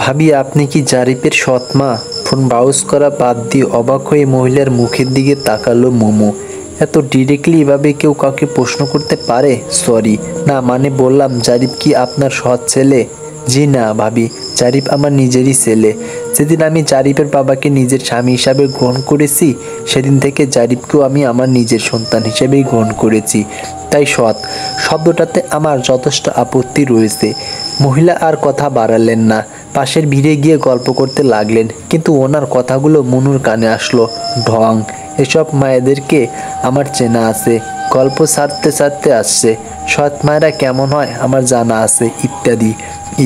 ভাবি আপনি কি জারিফের সৎ মা? ফোন ব্রাউজ করা বাদ দিয়ে অবাক হয়ে মহিলার মুখের দিকে তাকালো মোমো। এত ডিরেক্টলি এভাবে কেউ কাউকে প্রশ্ন করতে পারে? সরি, না মানে বললাম জারিফ কি আপনার সৎ ছেলে? জি না ভাবি, জারিফ আমার নিজেরই ছেলে। যেদিন আমি জারিফের বাবাকে নিজের স্বামী হিসাবে গ্রহণ করেছি সেদিন থেকে জারিফকেও আমি আমার নিজের সন্তান হিসেবেই গ্রহণ করেছি। তাই সৎ শব্দটাতে আমার যথেষ্ট আপত্তি রয়েছে। মহিলা আর কথা বাড়ালেন না, পাশের ভিড়ে গিয়ে গল্প করতে লাগলেন। কিন্তু ওনার কথাগুলো মনুর কানে আসলো। ঢং, এসব মায়েদেরকে আমার চেনা আছে, গল্প ছাড়তে ছাড়তে আসছে। সৎ মায়েরা কেমন হয় আমার জানা আছে, ইত্যাদি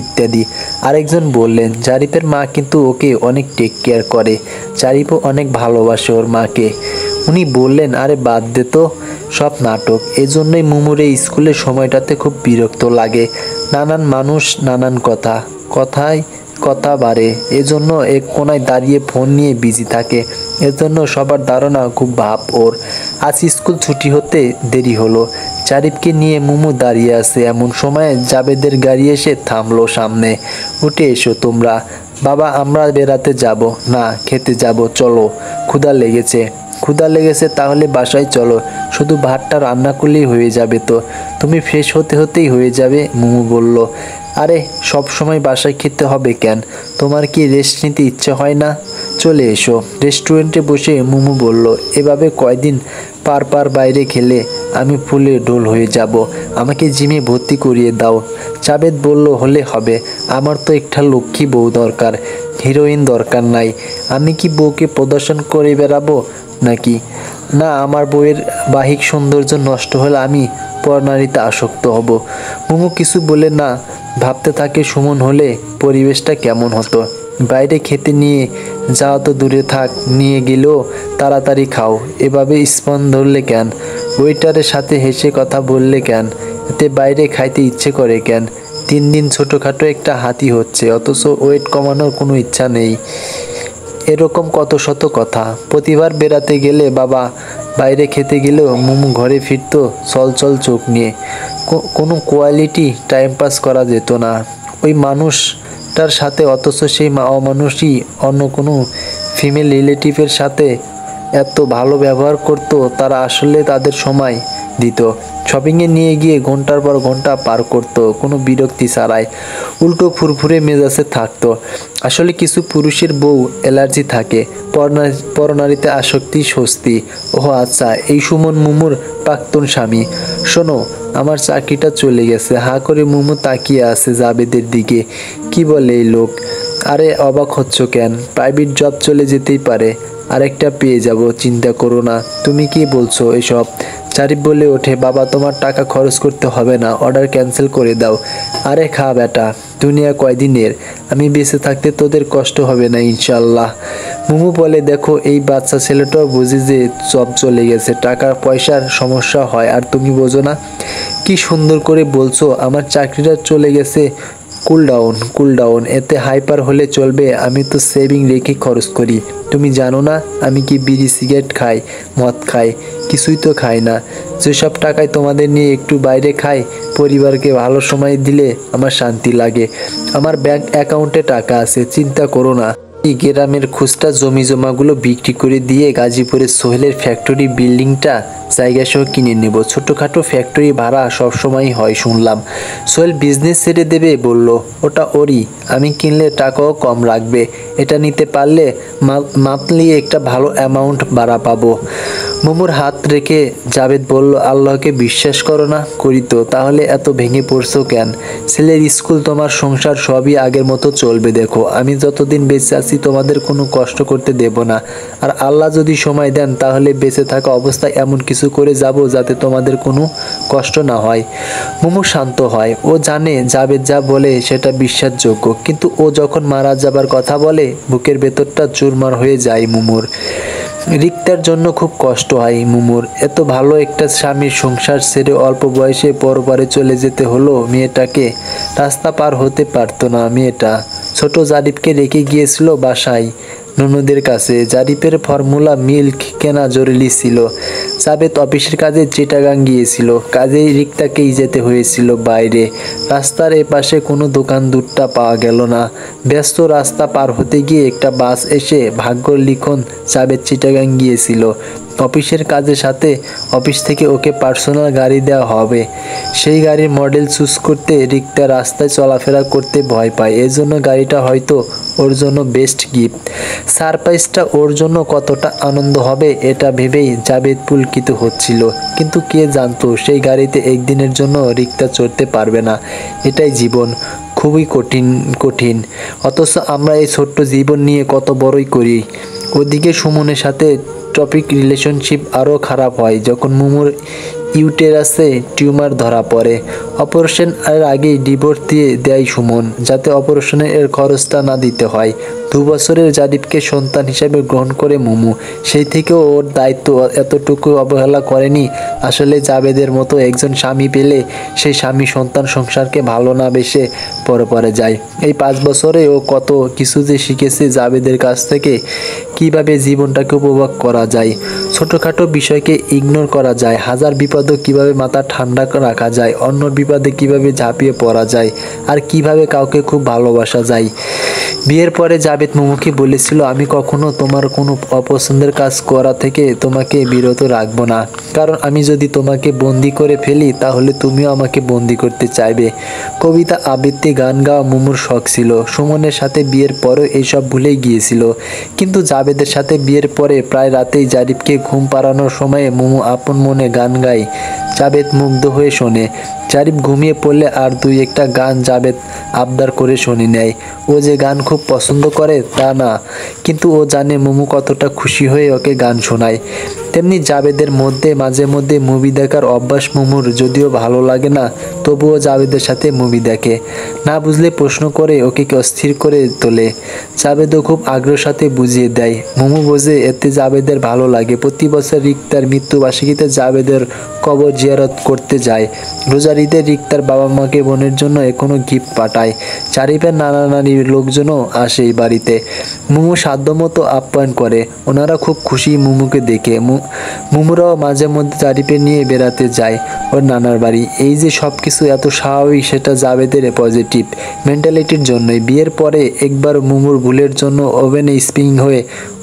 ইত্যাদি। আরেকজন বললেন জারিফের মা কিন্তু ওকে অনেক টেক কেয়ার করে, জারিফও অনেক ভালোবাসে ওর মাকে। উনি বললেন আরে বাদ দে তো, সব নাটক। এজন্যই মুমুর এই স্কুলের সময়টাতে খুব বিরক্ত লাগে। নানান মানুষ, নানান কথা, কথায় কথা বাড়ে। এজন্য এক কোনায় দাঁড়িয়ে ফোন নিয়ে বিজি থাকে। এজন্য সবার ধারণা খুব ভাব ওর। আজ স্কুল ছুটি হতে দেরি হলো। জারিফকে নিয়ে মুমু দাঁড়িয়ে আছে, এমন সময় জাবেদের গাড়ি এসে থামলো সামনে। উঠে এসো তোমরা। বাবা আমরা বেড়াতে যাব না, খেতে যাব, চলো। ক্ষুধা লেগেছে। ক্ষুধা লেগেছে তাহলে বাসায় চলো, শুধু ভাতটা রান্না করলেই হয়ে যাবে তো। তুমি ফ্রেশ হতে হতেই হয়ে যাবে, মুমু বলল। আরে সব সময় বাসায় খেতে হবে কেন? তোমার কি রেস্ট নিতে ইচ্ছে হয় না? চলে এসো। রেস্টুরেন্টে বসে মুমু বলল, এভাবে কয়দিন পার বাইরে খেলে আমি ফুলে ঢোল হয়ে যাব। আমাকে জিমে ভর্তি করিয়ে দাও। জাবেদ বলল হলে হবে, আমার তো একটা লক্ষ্মী বউ দরকার, হিরোইন দরকার নাই। আমি কি বউকে প্রদর্শন করে বেড়াবো নাকি? না, আমার বউয়ের বাহিক সৌন্দর্য নষ্ট হলে আমি পরনারীতে আসক্ত হব। মুমু কিছু বলে না, ভাবতে থাকে সুমন হলে পরিবেশটা কেমন হতো। বাইরে খেতে নিয়ে যাওয়া তো দূরে থাক, নিয়ে গেলেও তাড়াতাড়ি খাও। এভাবে স্পন ধরলে কেন? ওয়েটারের সাথে হেসে কথা বললে কেন? এতে বাইরে খাইতে ইচ্ছে করে কেন? দিন দিন ছোটোখাটো একটা হাতি হচ্ছে, অথচ ওয়েট কমানোর কোনো ইচ্ছা নেই। এরকম কত শত কথা। প্রতিবার বেড়াতে গেলে বাবা, বাইরে খেতে গেলেও মুমু ঘরে ফিরতো চল চোখ নিয়ে। কোনো কোয়ালিটি টাইম পাস করা যেত না ওই মানুষটার সাথে, অথচ সেই অমানুষই অন্য কোনো ফিমেল রিলেটিভের সাথে এত ভালো ব্যবহার করত। তারা আসলে তাদের সময় দিত, শপিংয়ে নিয়ে গিয়ে ঘন্টার পর ঘন্টা পার করত কোনো বিরক্তি ছাড়াই, উল্টো ফুরফুরে মেজাজে থাকতো। আসলে কিছু পুরুষের বউ অ্যালার্জি থাকে, পরনারীতে আসক্তি, স্বস্তি। ও আচ্ছা, এই সুমন মুমুর প্রাক্তন স্বামী। শোনো, আমার চাকরিটা চলে গেছে। হা করে মুমু তাকিয়ে আছে জাবেদের দিকে। কি বলে এই লোক? আরে অবাক হচ্ছ কেন? প্রাইভেট জব চলে যেতেই পারে, আরেকটা পেয়ে যাব, চিন্তা করো না। তুমি কি বলছো এসব? জারিফ বলে ওঠে, বাবা তোমার টাকা খরচ করতে হবে না, অর্ডার ক্যান্সেল করে দাও। আরে খা বেটা, দুনিয়া কয়দিনের, আমি বেঁচে থাকতে তোদের কষ্ট হবে না ইনশাল্লাহ। মুমু বলে, দেখো এই বাচ্চা ছেলেটাও বুঝে যে জব চলে গেছে, টাকা পয়সার সমস্যা হয়, আর তুমি বোঝো না। কি সুন্দর করে বলছো, আমার চাকরিটা চলে গেছে। কুল ডাউন, এতে হাইপার হলে চলবে? আমি তো সেভিং রেখে খরচ করি। তুমি জানো না আমি কি বিড়ি সিগারেট খাই, মদ খাই? কিছুই তো খাই না। যেসব টাকায় তোমাদের নিয়ে একটু বাইরে খাই, পরিবারকে ভালো সময় দিলে আমার শান্তি লাগে। আমার ব্যাংক অ্যাকাউন্টে টাকা আছে, চিন্তা করো না। এই গ্রামের খুচরা জমি জমাগুলো বিক্রি করে দিয়ে গাজীপুরের সোহেলের ফ্যাক্টরি বিল্ডিংটা জায়গা সহ কিনে নেব। ছোটোখাটো ফ্যাক্টরি ভাড়া সবসময়ই হয় শুনলাম। সোহেল বিজনেস ছেড়ে দেবে বলল। ওটা ওরই, আমি কিনলে টাকাও কম রাখবে। এটা নিতে পারলে মান্থলি একটা ভালো অ্যামাউন্ট ভাড়া পাবো। মোমোর হাত রেখে জাবেদ বলল, আল্লাহকে বিশ্বাস করো না? করি তো, তাহলে এত ভেঙে পড়ছো কেন? ছেলের স্কুল, তোমার সংসার সবই আগের মতো চলবে। দেখো আমি যতদিন বেঁচে আছি তোমাদের কোনো কষ্ট করতে দেব না। আর আল্লাহ যদি সময় দেন তাহলে বেঁচে থাকা অবস্থায় এমন কিছু করে যাব যাতে তোমাদের কোনো কষ্ট না হয়। মোমো শান্ত হয়। ও জানে জাবেদ যা বলে সেটা বিশ্বাসযোগ্য, কিন্তু ও যখন মারা যাবার কথা বলে বুকের ভেতরটা চুরমার হয়ে যায় মোমোর। রিক্তার জন্য খুব কষ্ট হয় মুমুর। এত ভালো একটা স্বামীর সংসার ছেড়ে অল্প বয়সে পরপারে চলে যেতে হলো মেয়েটাকে। রাস্তা পার হতে পারতো না মেয়েটা। ছোট জারিফকে রেখে গিয়েছিল বাসায়। ননদের কাছে। জারিফের ফর্মুলা মিল্ক কেনা জরুরি ছিল। জাবেদ অফিসের কাজে চিটাগাং গিয়েছিল। কাজেই রিক্তাকেই যেতে হয়েছিল বাইরে। রাস্তার এপাশে কোনো দোকান দুটটা পাওয়া গেল না। ব্যস্ত রাস্তা পার হতে গিয়ে একটা বাস এসে ভাগ্য লিখন জাবেদ চিটাগাং গিয়েছিল অফিসের কাজের সাথে। অফিস থেকে ওকে পার্সোনাল গাড়ি দেওয়া হবে। সেই গাড়ির মডেল চুজ করতে রিক্তা রাস্তায় চলাফেরা করতে ভয় পায়। এজন্য গাড়িটা হয়তো ওর জন্য বেস্ট গিফট। সারপ্রাইজটা ওর জন্য কতটা আনন্দ হবে এটা ভেবেই জাবেদ পুলকিত হচ্ছিল। কিন্তু কে জানতো সেই গাড়িতে একদিনের জন্য রিক্তা চড়তে পারবে না। এটাই জীবন, খুবই কঠিন। অথচ আমরা এই ছোট্ট জীবন নিয়ে কত বড়ই করি। ওদিকে সুমনের সাথে টপিক রিলেশনশিপ আরও খারাপ হয় যখন মুমুর ইউটেরাসে টিউমার ধরা পড়ে। অপারেশন এর আগেই ডিভোর্স দিয়ে দেয় সুমন, যাতে অপারেশনের এর খরচটা না দিতে হয়। 2 বছরের জারিফকে সন্তান হিসেবে গ্রহণ করে মুমু। সেই থেকেও ওর দায়িত্ব এতটুকু অবহেলা করেনি। আসলে জাবেদের মতো একজন স্বামী পেলে সেই স্বামী সন্তান সংসারকে ভালো না বেসে পরে যায়। এই 5 বছরে ও কত কিছু যে শিখেছে জাবেদের কাছ থেকে। কিভাবে জীবনটাকে উপভোগ করা যায়, ছোটোখাটো বিষয়কে ইগনোর করা যায়, হাজার বিপদও কিভাবে মাথা ঠান্ডা রাখা যায়, অন্যর বিপদে কিভাবে ঝাঁপিয়ে পড়া যায়, আর কিভাবে কাউকে খুব ভালোবাসা যায়। বিয়ের পরে জাবেদ মুমুকে বলেছিল, আমি কখনো তোমার কোনো অপছন্দের কাজ করা থেকে তোমাকে বিরত রাখবো না, কারণ আমি যদি তোমাকে বন্দি করে ফেলি তাহলে তুমিও আমাকে বন্দি করতে চাইবে। কবিতা আবৃত্তি গান গাওয়া মুমুর শখ ছিল। সুমনের সাথে বিয়ের পরও এইসব ভুলেই গিয়েছিল। কিন্তু জাবেদের সাথে বিয়ের পরে প্রায় রাতেই জারিফকে ঘুম পাড়ানোর সময়ে মুমু আপন মনে গান গায়। জাবেদ মুগ্ধ হয়ে শোনে। জারিফ ঘুমিয়ে পড়লে আর 2-1টা গান জাবেদ আবদার করে শুনে নেয়। ও যে গান খুব পছন্দ করে তা না, কিন্তু ও জানে মুমু কতটা খুশি হয়ে ওকে গান শোনায়। তেমনি জাবেদের মধ্যে মাঝে মধ্যে মুভি দেখার অভ্যাস মুমুর, যদিও ভালো লাগে না তবুও জাবেদের সাথে মুভি দেখে। না বুঝলে প্রশ্ন করে ওকে অস্থির করে তোলে। জাবেদও খুব আগ্রহের সাথে বুঝিয়ে দেয়। মুমু বোঝে এতে জাবেদের ভালো লাগে। প্রতি বছর রিক্তার মৃত্যুবার্ষিকীতে জাবেদের কবর জিয়ারত করতে যায়। রোজার ঈদে রিক্তার বাবা মাকে বোনের জন্য এখনো গিফট পাঠায়। জারিফের নানা নানির লোকজনও আসে এই বাড়িতে। মুমু সাধ্যমতো আপ্যায়ন করে। ওনারা খুব খুশি মুমুকে দেখে। মুমুরাও মাঝে মধ্যে জারিফে নিয়ে বেড়াতে যায় ওর নানার বাড়ি। এই যে সব কিছু এত স্বাভাবিক, সেটা জাবেদের পজিটিভ মেন্টালিটির জন্যই। বিয়ের পরে একবার মুমুর ভুলের জন্য ওভেনে স্প্রিং হয়ে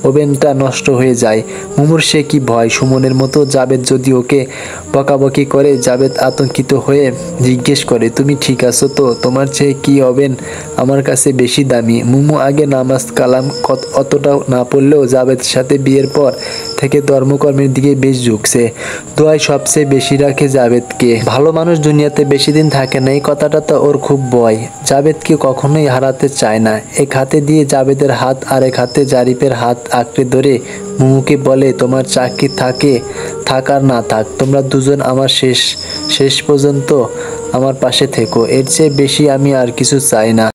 ওভেনটা নষ্ট হয়ে যায়। মুমুর সে কি ভয়, সুমনের মতো জাবেদ যদি ওকে বকাবকি করে। জাবেদ আতঙ্কিত হয়ে জিজ্ঞেস করে, তুমি ঠিক আছো তো? তোমার চেয়ে কি ওভেন আমার কাছে বেশি দামি? মুমু আগে নামাজ কালাম অতটা না পড়লেও জাবেদের সাথে বিয়ের পর থেকে ধর্মকর্মের দিকে বেশ ঝুঁকছে। দোয়ায় সবচেয়ে বেশি রাখে জাবেদকে। ভালো মানুষ দুনিয়াতে বেশি দিন থাকে না, এই কথাটা তো ওর খুব ভয়। জাবেদকে কখনোই হারাতে চায় না। এক হাতে দিয়ে জাবেদের হাত আর এক হাতে জারিফের হাত আঁকড়ে ধরে মুমুকে বলে, তোমার চাকরি থাক আর না থাক, তোমরা দুজন আমার শেষ পর্যন্ত আমার পাশে থেকো। এর চেয়ে বেশি আমি আর কিছু চাই না।